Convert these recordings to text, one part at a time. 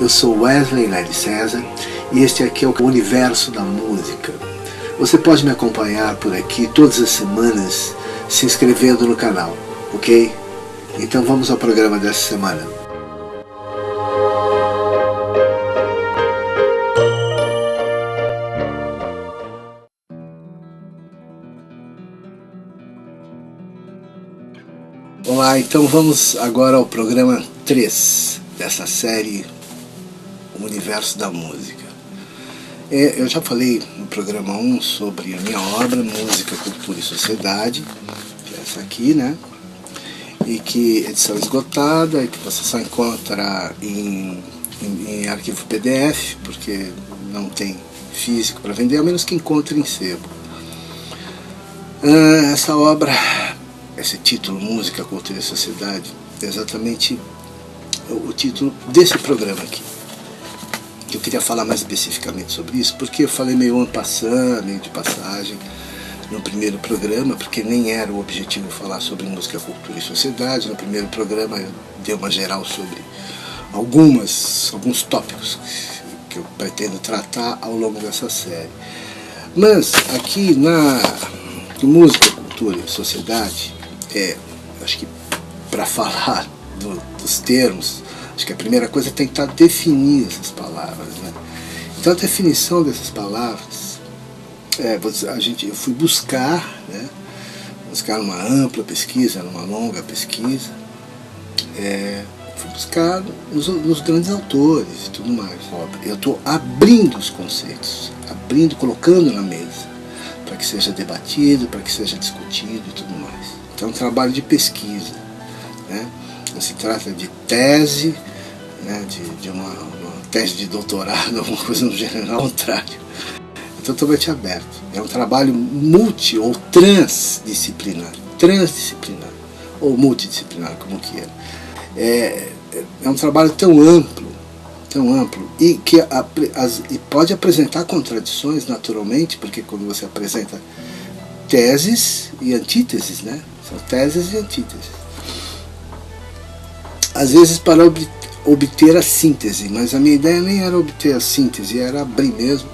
Eu sou Wesley Lely César e este aqui é o Universo da Música. Você pode me acompanhar por aqui todas as semanas se inscrevendo no canal, ok? Então vamos ao programa dessa semana. Olá, então vamos agora ao programa 3 dessa série O Universo da Música. Eu já falei no programa 1 sobre a minha obra Música, Cultura e Sociedade, que é essa aqui, né? E que edição esgotada e que você só encontra em arquivo PDF, porque não tem físico para vender, a menos que encontre em sebo. Essa obra, esse título, Música, Cultura e Sociedade, é exatamente o título desse programa aqui. Eu queria falar mais especificamente sobre isso, porque eu falei meio en passant, meio de passagem, no primeiro programa, porque nem era o objetivo falar sobre música, cultura e sociedade. No primeiro programa eu dei uma geral sobre alguns tópicos que eu pretendo tratar ao longo dessa série. Mas aqui na música, cultura e sociedade, acho que para falar dos termos, acho que a primeira coisa é tentar definir essas palavras, né? Então a definição dessas palavras, eu fui buscar, né? Buscar numa ampla pesquisa, numa longa pesquisa, fui buscar nos grandes autores e tudo mais. Eu estou abrindo os conceitos, colocando na mesa, para que seja debatido, para que seja discutido e tudo mais. Então é um trabalho de pesquisa, né? Não se trata de tese, né, de uma tese de doutorado, alguma coisa no gênero, ao contrário. É totalmente aberto. É um trabalho multi ou transdisciplinar, ou multidisciplinar, como queira. É um trabalho tão amplo, e que e pode apresentar contradições naturalmente, porque quando você apresenta teses e antíteses, né? São teses e antíteses. Às vezes para obter a síntese, mas a minha ideia nem era obter a síntese, era abrir mesmo,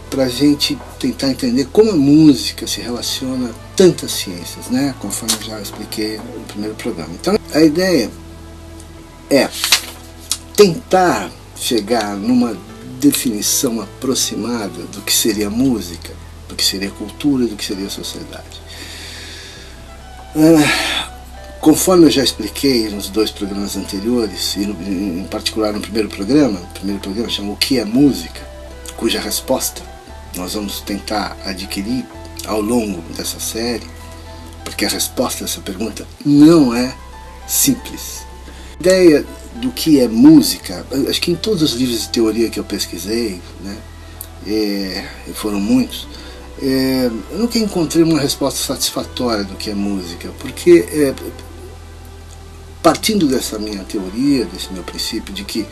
para a gente tentar entender como a música se relaciona a tantas ciências, né? Conforme eu já expliquei no primeiro programa. Então a ideia é tentar chegar numa definição aproximada do que seria música, do que seria cultura, do que seria sociedade. Conforme eu já expliquei nos dois programas anteriores, e em particular no primeiro programa chama O que é Música, cuja resposta nós vamos tentar adquirir ao longo dessa série, porque a resposta a essa pergunta não é simples. A ideia do que é música, acho que em todos os livros de teoria que eu pesquisei, né, e foram muitos, eu nunca encontrei uma resposta satisfatória do que é música, porque partindo dessa minha teoria, desse meu princípio de que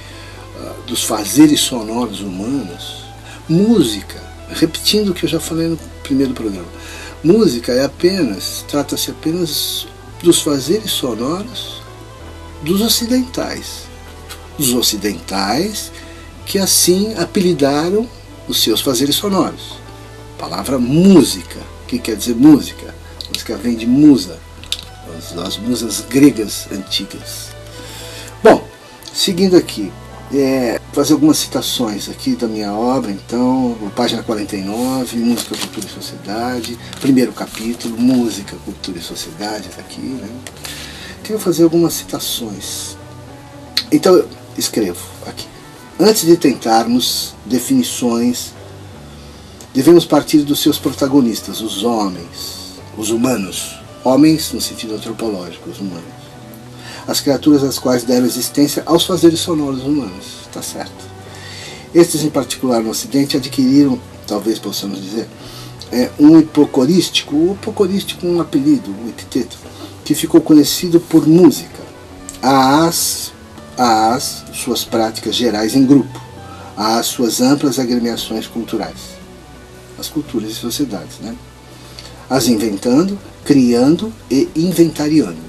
dos fazeres sonoros humanos, música, repetindo o que eu já falei no primeiro programa, música trata-se apenas dos fazeres sonoros dos ocidentais que assim apelidaram os seus fazeres sonoros. A palavra música, o que quer dizer música? Música vem de musa, das musas gregas antigas. Bom, seguindo aqui, fazer algumas citações aqui da minha obra, então, página 49, Música, Cultura e Sociedade, primeiro capítulo, Música, Cultura e Sociedade, tá aqui, né? Quero fazer algumas citações. Então, eu escrevo aqui. Antes de tentarmos definições, devemos partir dos seus protagonistas, os homens, os humanos. Homens no sentido antropológico, os humanos. As criaturas às quais deram existência aos fazeres sonoros humanos. Está certo. Estes, em particular no Ocidente, adquiriram, talvez possamos dizer, um hipocorístico, um apelido, um epiteto, que ficou conhecido por música, às suas práticas gerais em grupo, às suas amplas agremiações culturais, as culturas e sociedades, né? As inventando, criando e inventariando.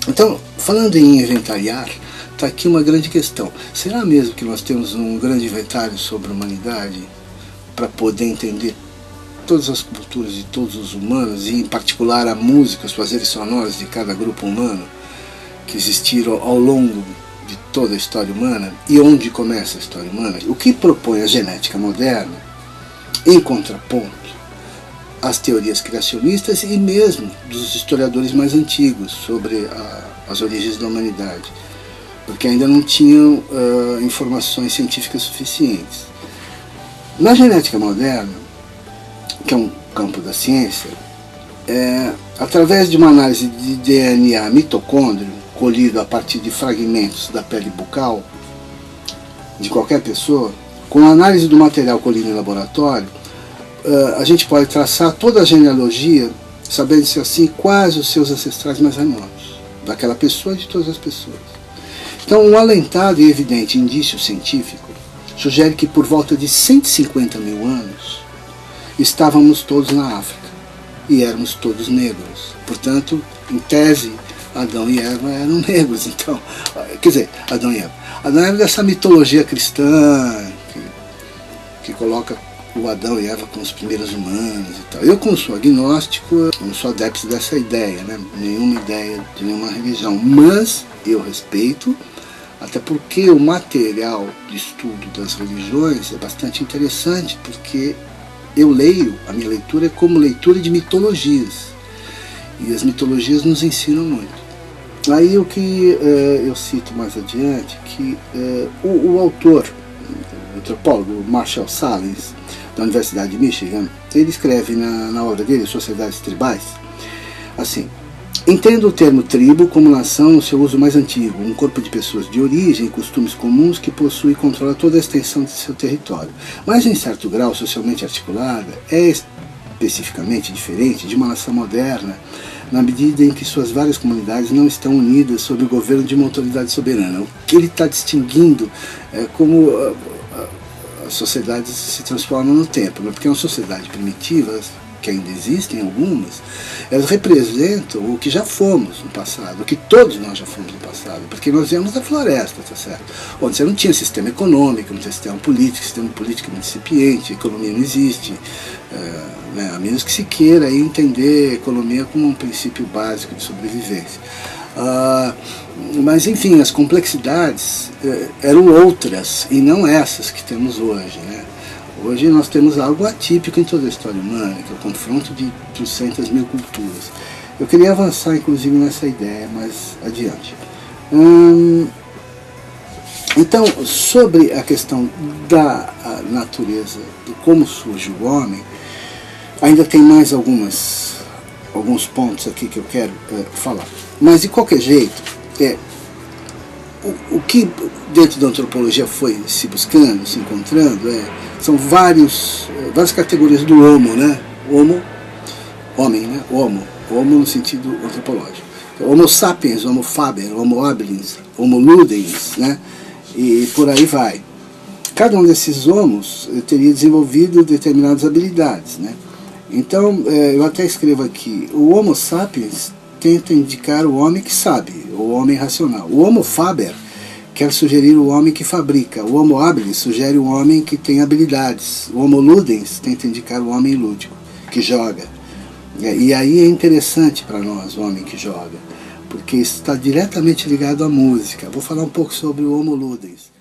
Então, falando em inventariar, levanta aqui uma grande questão. Será mesmo que nós temos um grande inventário sobre a humanidade para poder entender todas as culturas de todos os humanos, e em particular a música, os fazeres sonoros de cada grupo humano que existiram ao longo de toda a história humana, e onde começa a história humana? O que propõe a genética moderna, em contraponto às teorias criacionistas e mesmo dos historiadores mais antigos sobre as origens da humanidade, porque ainda não tinham informações científicas suficientes. Na genética moderna, que é um campo da ciência, através de uma análise de DNA mitocôndrio, colhido a partir de fragmentos da pele bucal de qualquer pessoa, com a análise do material colhido em laboratório, a gente pode traçar toda a genealogia, sabendo-se assim quais os seus ancestrais mais remotos, daquela pessoa e de todas as pessoas. Então, um alentado e evidente indício científico sugere que por volta de 150 mil anos estávamos todos na África e éramos todos negros. Portanto, em tese, Adão e Eva eram negros. Então, quer dizer, Adão e Eva. Adão e Eva dessa mitologia cristã que coloca o Adão e Eva como os primeiros humanos e tal. Eu, como sou agnóstico, não sou adepto dessa ideia, né? Nenhuma ideia de nenhuma religião, mas eu respeito, até porque o material de estudo das religiões é bastante interessante, porque eu leio, a minha leitura é como leitura de mitologias, e as mitologias nos ensinam muito. Aí o que eu cito mais adiante, que o autor, o antropólogo Marshall Sahlins, da Universidade de Michigan, ele escreve na obra dele, Sociedades Tribais, assim: entendo o termo tribo como nação no seu uso mais antigo, um corpo de pessoas de origem e costumes comuns que possui e controla toda a extensão de seu território, mas em certo grau socialmente articulada, é especificamente diferente de uma nação moderna, na medida em que suas várias comunidades não estão unidas sob o governo de uma autoridade soberana. O que ele está distinguindo é como as sociedades se transformam no tempo, porque é uma sociedade primitiva, que ainda existem algumas, elas representam o que já fomos no passado, o que todos nós já fomos no passado, porque nós viemos da floresta, tá certo? Onde você não tinha sistema econômico, não tinha sistema político muito incipiente, a economia não existe, a menos que se queira aí entender a economia como um princípio básico de sobrevivência. Mas enfim, as complexidades eram outras e não essas que temos hoje, né? Hoje nós temos algo atípico em toda a história humana, que é o confronto de 200 mil culturas. Eu queria avançar, inclusive, nessa ideia mais adiante. Então, sobre a questão da natureza, de como surge o homem, ainda tem mais alguns pontos aqui que eu quero falar. Mas, de qualquer jeito, o que dentro da antropologia foi se buscando, se encontrando, são várias categorias do homo, né? Homem, né? Homo no sentido antropológico. Homo sapiens, homo faber, homo habilis, homo ludens, né? E por aí vai. Cada um desses homos teria desenvolvido determinadas habilidades, né? Então, eu até escrevo aqui, o homo sapiens tenta indicar o homem que sabe, o homem racional. O homo faber quer sugerir o homem que fabrica. O homo habilis sugere o homem que tem habilidades. O homo ludens tenta indicar o homem lúdico, que joga. E aí é interessante para nós, o homem que joga, porque isso está diretamente ligado à música. Vou falar um pouco sobre o homo ludens.